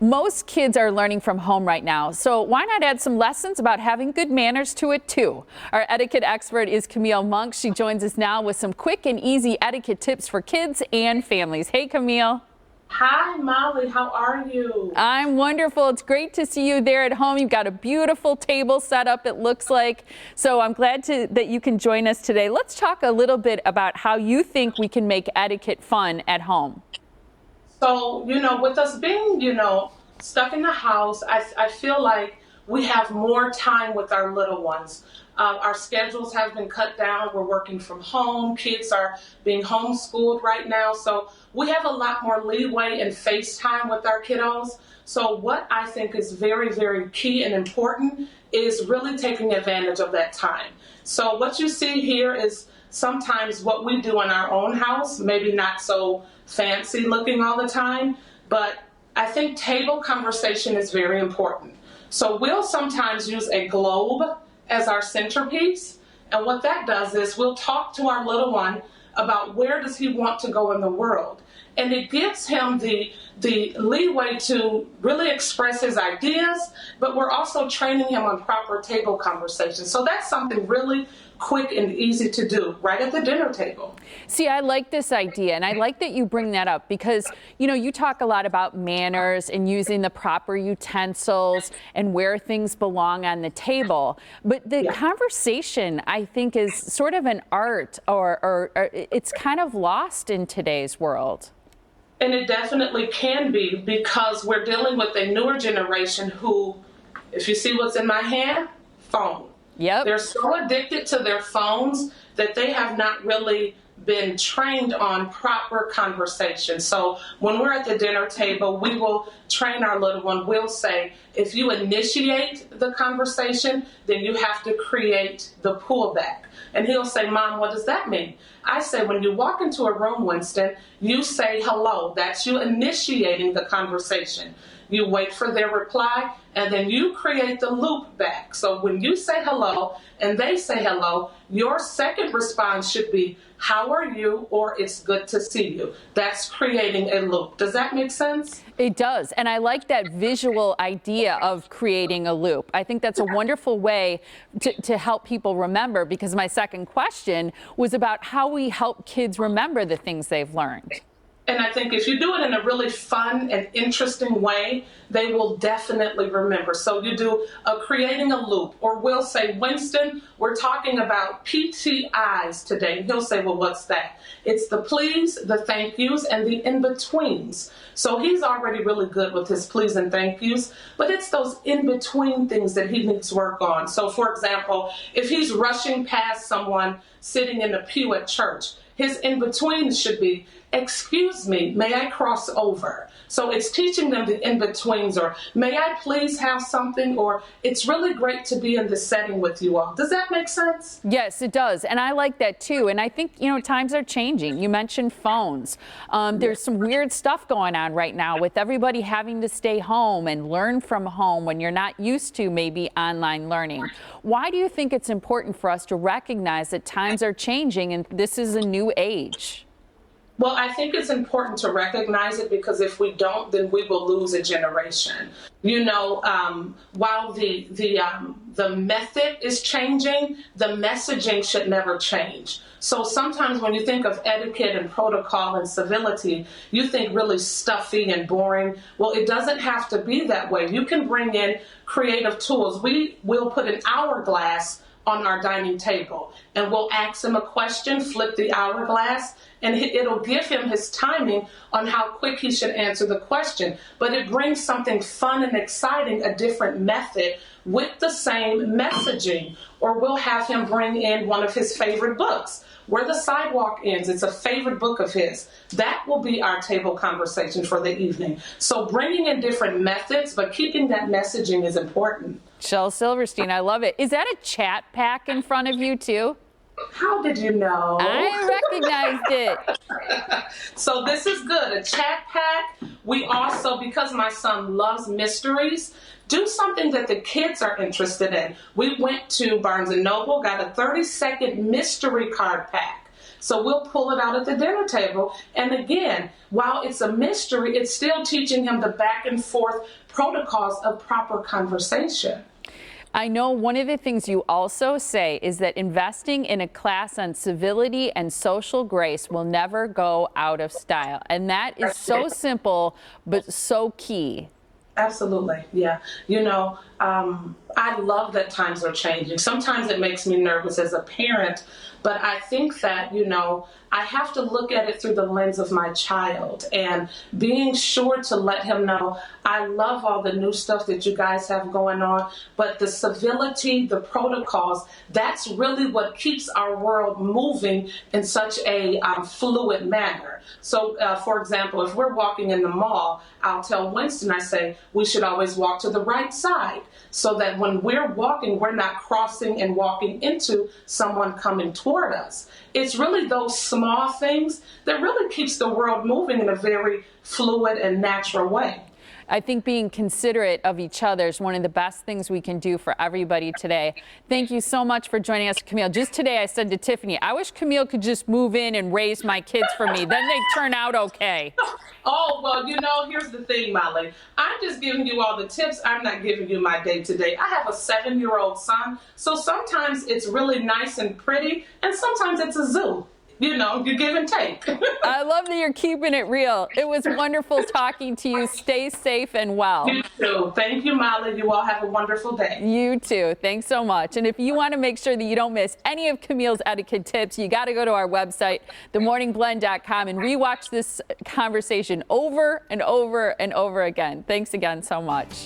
Most kids are learning from home right now, so why not add some lessons about having good manners to it too? Our etiquette expert is Camille Monk. She joins us now with some quick and easy etiquette tips for kids and families. Hey, Camille. Hi, Molly. How are you? I'm wonderful. It's great to see you there at home. You've got a beautiful table set up, it looks like. So I'm glad that you can join us today. Let's talk a little bit about how you think we can make etiquette fun at home. So, with us being, stuck in the house, I feel like we have more time with our little ones. Our schedules have been cut down. We're working from home. Kids are being homeschooled right now. So we have a lot more leeway and face time with our kiddos. So what I think is very, very key and important is really taking advantage of that time. So what you see here is sometimes what we do in our own house, maybe not so fancy looking all the time, but I think table conversation is very important. So we'll sometimes use a globe as our centerpiece, and what that does is we'll talk to our little one about where does he want to go in the world, and it gives him the leeway to really express his ideas, but we're also training him on proper table conversation. So that's something really quick and easy to do right at the dinner table. See, I like this idea, and I like that you bring that up because, you talk a lot about manners and using the proper utensils and where things belong on the table. But the conversation, I think, is sort of an art or it's kind of lost in today's world. And it definitely can be because we're dealing with a newer generation who, if you see what's in my hand, phone. Yep. They're so addicted to their phones that they have not really been trained on proper conversation. So when we're at the dinner table, we will train our little one. We'll say, if you initiate the conversation, then you have to create the pullback. And he'll say, Mom, what does that mean? I say, when you walk into a room, Winston, you say hello. That's you initiating the conversation. You wait for their reply, and then you create the loop back. So when you say hello and they say hello, your second response should be, how are you? Or it's good to see you. That's creating a loop. Does that make sense? It does. And I like that visual idea of creating a loop. I think that's a wonderful way to help people remember, because my second question was about how we help kids remember the things they've learned. And I think if you do it in a really fun and interesting way, they will definitely remember. So you do creating a loop, or we'll say, Winston, we're talking about PTIs today. And he'll say, well, what's that? It's the please, the thank yous, and the in-betweens. So he's already really good with his please and thank yous, but it's those in-between things that he needs work on. So for example, if he's rushing past someone sitting in the pew at church, his in-between should be, excuse me, may I cross over? So it's teaching them the in-betweens, or may I please have something, or it's really great to be in this setting with you all. Does that make sense? Yes, it does. And I like that too. And I think, times are changing. You mentioned phones. There's some weird stuff going on right now with everybody having to stay home and learn from home when you're not used to maybe online learning. Why do you think it's important for us to recognize that times are changing and this is a new age? Well, I think it's important to recognize it, because if we don't, then we will lose a generation. While the method is changing, the messaging should never change. So sometimes when you think of etiquette and protocol and civility, you think really stuffy and boring. Well, it doesn't have to be that way. You can bring in creative tools. We will put an hourglass on our dining table, and we'll ask him a question, flip the hourglass, and it'll give him his timing on how quick he should answer the question. But it brings something fun and exciting, a different method with the same messaging. Or we'll have him bring in one of his favorite books, Where the Sidewalk Ends. It's a favorite book of his. That will be our table conversation for the evening. So bringing in different methods, but keeping that messaging is important. Shel Silverstein, I love it. Is that a chat pack in front of you too? How did you know? I recognized it. So this is good, a chat pack. We also, because my son loves mysteries, do something that the kids are interested in. We went to Barnes & Noble, got a 30-second mystery card pack. So we'll pull it out at the dinner table. And again, while it's a mystery, it's still teaching him the back and forth protocols of proper conversation. I know one of the things you also say is that investing in a class on civility and social grace will never go out of style. And that is so simple, but so key. Absolutely. Yeah. I love that times are changing. Sometimes it makes me nervous as a parent, but I think that, I have to look at it through the lens of my child and being sure to let him know I love all the new stuff that you guys have going on, but the civility, the protocols, that's really what keeps our world moving in such a fluid manner. So, for example, if we're walking in the mall, I'll tell Winston, I say, we should always walk to the right side so that when we're walking, we're not crossing and walking into someone coming toward us. It's really those small things that really keeps the world moving in a very fluid and natural way. I think being considerate of each other is one of the best things we can do for everybody today. Thank you so much for joining us, Camille. Just today I said to Tiffany, I wish Camille could just move in and raise my kids for me. Then they'd turn out okay. Oh, well, here's the thing, Molly. I'm just giving you all the tips. I'm not giving you my day-to-day. I have a 7-year-old son, so sometimes it's really nice and pretty, and sometimes it's a zoo. You give and take. I love that you're keeping it real. It was wonderful talking to you. Stay safe and well. You too. Thank you, Molly. You all have a wonderful day. You too. Thanks so much. And if you want to make sure that you don't miss any of Camille's etiquette tips, you got to go to our website, themorningblend.com, and rewatch this conversation over and over and over again. Thanks again so much.